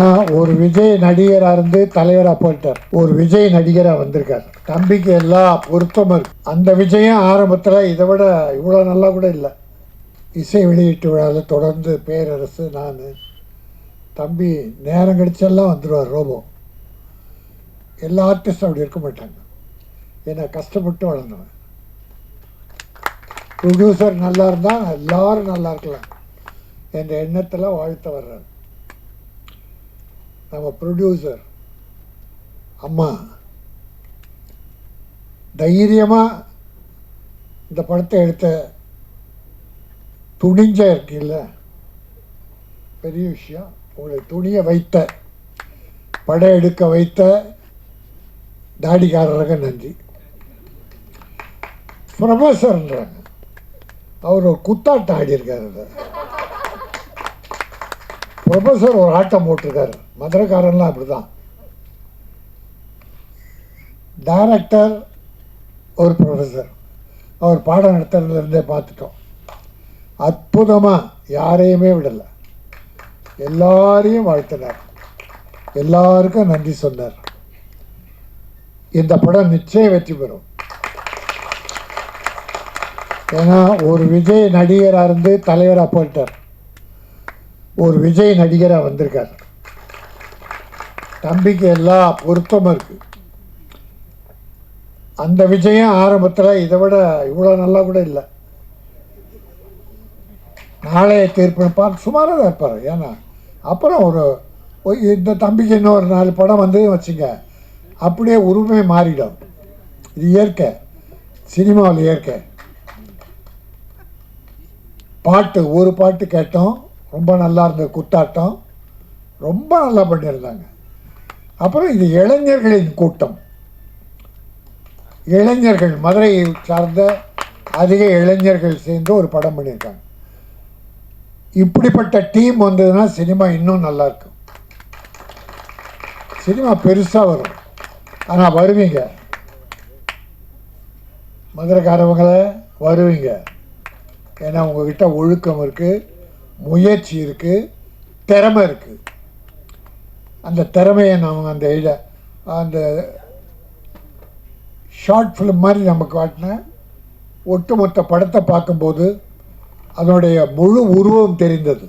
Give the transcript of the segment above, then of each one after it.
ஏன்னா ஒரு விஜய் நடிகராக இருந்து தலைவராக போயிட்டார், ஒரு விஜய் நடிகராக வந்திருக்கார். தம்பிக்கு எல்லா பொருத்தமும் இருக்கு. அந்த விஜயம் ஆரம்பத்தில் இதை விட இவ்வளோ நல்லா கூட இல்லை. இசை வெளியீட்டு விழாவில் தொடர்ந்து பேரரசு, நான், தம்பி நேரம் கழிச்செல்லாம் வந்துடுவார். ரோபோ எல்லா ஆர்டிஸ்டும் அப்படி இருக்க மாட்டாங்க. ஏன்னா கஷ்டப்பட்டு வளர்ந்தவன். ப்ரொடியூசர் நல்லா இருந்தால் எல்லாரும் நல்லா இருக்கலாம் என்ற எண்ணத்தில் வாழ்த்த வர்றார். நம்ம ப்ரொடியூசர் அம்மா தைரியமாக இந்த படத்தை எடுத்த துணிஞ்ச இருக்குல்ல, பெரிய விஷயம். உங்களை துணிய வைத்த, படம் எடுக்க வைத்த தாடிக்காரராக நன்றி. ப்ரொஃபஸர்ன்றாங்க, அவர் ஒரு குத்தாட்டம் ஆடியிருக்காரு. ப்ரொஃபஸர் ஒரு ஆட்டம் போட்டிருக்காரு. மதுரைக்காரன்லாம் அப்படி தான். டைரக்டர் ஒரு ப்ரொஃபஸர், அவர் பாடம் நடத்துறதுலேருந்தே பார்த்துட்டோம். அற்புதமாக யாரையுமே விடலை, எல்லாரையும் வாழ்த்தினார், எல்லாருக்கும் நன்றி சொன்னார். இந்த படம் நிச்சயம் வெற்றி பெறும். ஏன்னா ஒரு விஜய் நடிகராக இருந்து தலைவராக போயிட்டார், ஒரு விஜய் நடிகராக வந்திருக்கார். தம்பிக்கு எல்லா பொருத்தமும் இருக்கு. அந்த விஜயம் ஆரம்பத்தில் இதை விட இவ்வளோ நல்லா கூட இல்லை. நாளைய தீர்ப்பு பார்த்து சுமாராக தான் இருப்பார். ஏன்னா அப்புறம் ஒரு இந்த தம்பிக்கு இன்னொரு 4 படம் வந்து வச்சுங்க, அப்படியே உரிமை மாறிடும். இது இயற்கை, சினிமாவில் இயற்கை. பாட்டு ஒரு பாட்டு கேட்டோம், ரொம்ப நல்லா இருந்தது. குத்தாட்டம் ரொம்ப நல்லா பண்ணியிருந்தாங்க. அப்புறம் இது இளைஞர்களின் கூட்டம். இளைஞர்கள், மதுரையை சார்ந்த அதிக இளைஞர்கள் சேர்ந்து ஒரு படம் பண்ணியிருக்காங்க. இப்படிப்பட்ட டீம் வந்ததுன்னா சினிமா இன்னும் நல்லா இருக்கும். சினிமா பெருசாக வரும். ஆனால் வருவீங்க, மதுரைக்காரவங்களை வருவீங்க. ஏன்னா உங்ககிட்ட ஒழுக்கம் இருக்குது, முயற்சி இருக்குது, திறமை இருக்குது. அந்த திறமையை நம்ம அந்த ஷார்ட் ஃபிலிம் மாதிரி நம்ம காட்டின ஒட்டுமொத்த படத்தை பார்க்கும்போது அதனுடைய முழு உருவம் தெரிந்தது.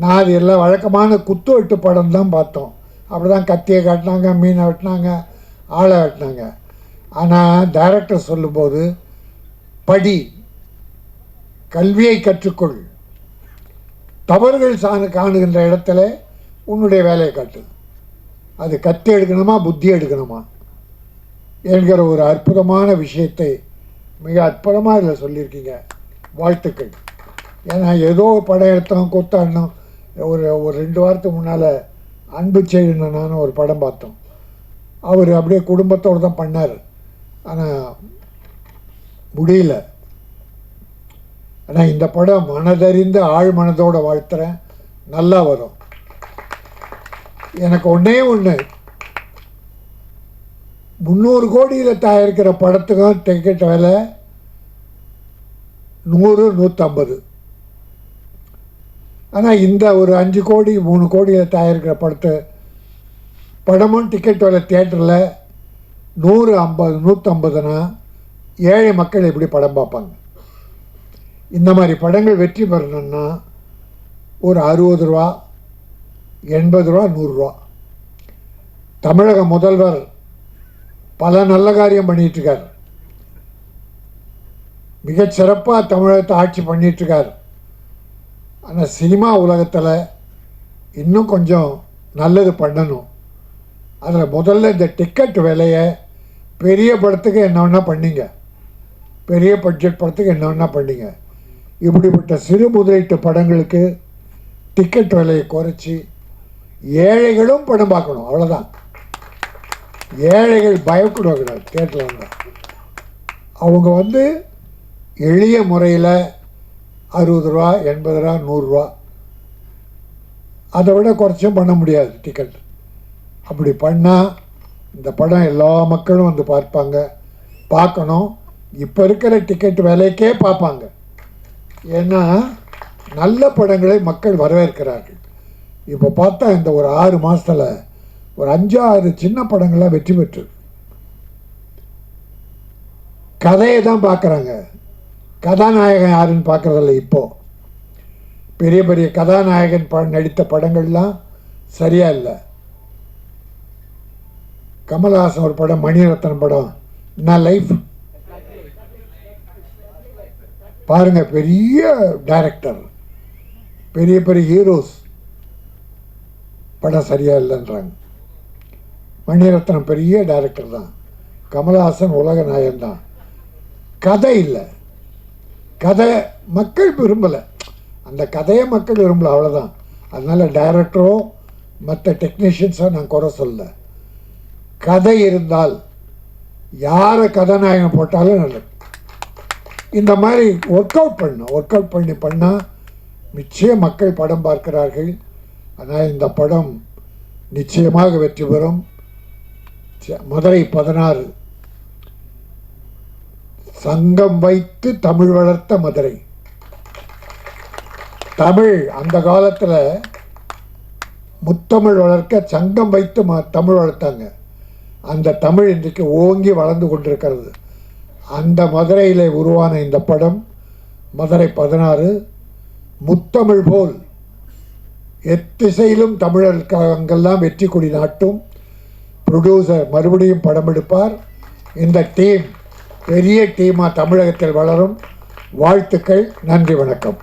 நான் அது எல்லாம் வழக்கமான குத்து வெட்டு படம் தான் பார்த்தோம். அப்படி தான் கத்தியை காட்டினாங்க, மீனை வெட்டினாங்க, ஆளை வெட்டினாங்க. ஆனால் டைரக்டர் சொல்லும்போது படி, கல்வியை கற்றுக்கொள், தவறுகள் காணுகின்ற இடத்துல உன்னுடைய வேலையை காட்டு. அது கத்தி எடுக்கணுமா புத்தி எடுக்கணுமா என்கிற ஒரு அற்புதமான விஷயத்தை மிக அற்புதமாக இதில் சொல்லியிருக்கீங்க. வாழ்த்துக்கள். ஏன்னா ஏதோ படம் எடுத்தோம், கூத்தாடினோம். ஒரு 2 வாரத்துக்கு முன்னால் அன்பு செய்யணும் நானும் ஒரு படம் பார்த்தோம். அவர் அப்படியே குடும்பத்தோடு தான் பண்ணார். ஆனால் முடியல. ஆனால் இந்த படம் மனதறிந்து ஆழ் மனதோடு வாழ்த்துறேன், நல்லா வரும். எனக்கு ஒன்றே ஒன்று, 300 கோடியில் தயாரிக்கிற படத்துக்கும் டிக்கெட் விலை 100, 150. ஆனால் இந்த ஒரு 5 கோடி 3 கோடியில் தயாரிக்கிற படமும் டிக்கெட் விலை தியேட்டரில் 100, 50, 150னா ஏழை மக்கள் எப்படி படம் பார்ப்பாங்க? இந்த மாதிரி படங்கள் வெற்றி பெறணும்னா ஒரு 60 ரூபா, 80 ரூபா, 100 ரூபா. தமிழக முதல்வர் பல நல்ல காரியம் பண்ணிகிட்ருக்கார். மிகச்சிறப்பாக தமிழகத்தை ஆட்சி பண்ணிகிட்ருக்கார். ஆனால் சினிமா உலகத்தில் இன்னும் கொஞ்சம் நல்லது பண்ணணும். அதில் முதல்ல இந்த டிக்கெட் விலையை பெரிய படத்துக்கு என்ன வேணால் பண்ணிங்க, பெரிய பட்ஜெட் படத்துக்கு என்ன வேணால் பண்ணிங்க. இப்படிப்பட்ட சிறு முதலீட்டு படங்களுக்கு டிக்கெட் விலையை குறைச்சி ஏழைகளும் படம் பார்க்கணும். அவ்வளோதான். ஏழைகள் பயக்கூடாது தியேட்டரில் வந்து. அவங்க எளிய முறையில் 60 ரூபா, 80 ரூபா, 100 ரூபா, அதை விட குறைச்சும் பண்ண முடியாது டிக்கெட். அப்படி பண்ணால் இந்த படம் எல்லா மக்களும் பார்க்கணும். இப்போ இருக்கிற டிக்கெட் விலைக்கே பார்ப்பாங்க. ஏன்னா நல்ல படங்களை மக்கள் வரவேற்கிறார்கள். இப்போ பார்த்தா இந்த ஒரு 6 மாதத்தில் ஒரு 5-6 சின்ன படங்கள்லாம் வெற்றி பெற்று கதையை தான் பார்க்குறாங்க, கதாநாயகன் யாருன்னு பார்க்குறதில்ல. இப்போது பெரிய பெரிய கதாநாயகன் நடித்த படங்கள்லாம் சரியா இல்லை. கமல்ஹாசன் ஒரு படம், மணிரத்னம் படம், என்ன லைஃப் பாருங்க, பெரிய டைரக்டர், பெரிய பெரிய ஹீரோஸ், படம் சரியா இல்லைன்றாங்க. மணிரத்னம் பெரிய டைரக்டர் தான், கமல்ஹாசன் உலக நாயகன் தான். கதை இல்லை, கதை மக்கள் விரும்பலை, அந்த கதையை மக்கள் விரும்பலை, அவ்வளோதான். அதனால் டைரக்டரோ மற்ற டெக்னீஷியன்ஸோ நான் குறை சொல்ல. கதை இருந்தால் யாரை கதாநாயகன் போட்டாலும் நல்லது. இந்த மாதிரி ஒர்க் அவுட் பண்ணால் நிச்சயம் மக்கள் படம் பார்க்கிறார்கள். ஆனால் இந்த படம் நிச்சயமாக வெற்றி பெறும். மதுரை 16 சங்கம் வைத்து தமிழ் வளர்த்த மதுரை. தமிழ் அந்த காலத்தில் முத்தமிழ் வளர்க்க சங்கம் வைத்து தமிழ் வளர்த்தாங்க. அந்த தமிழ் இன்றைக்கு ஓங்கி வளர்ந்து கொண்டிருக்கிறது. அந்த மதுரையில் உருவான இந்த படம் மதுரை 16 முத்தமிழ் போல் எத்திசையிலும் தமிழருக்கு அங்கெல்லாம் வெற்றி கொடி நாட்டும். ப்ரொடியூசர் மறுபடியும் படம் எடுப்பார். இந்த டீம் பெரிய டீமாக தமிழகத்தில் வளரும். வாழ்த்துக்கள். நன்றி, வணக்கம்.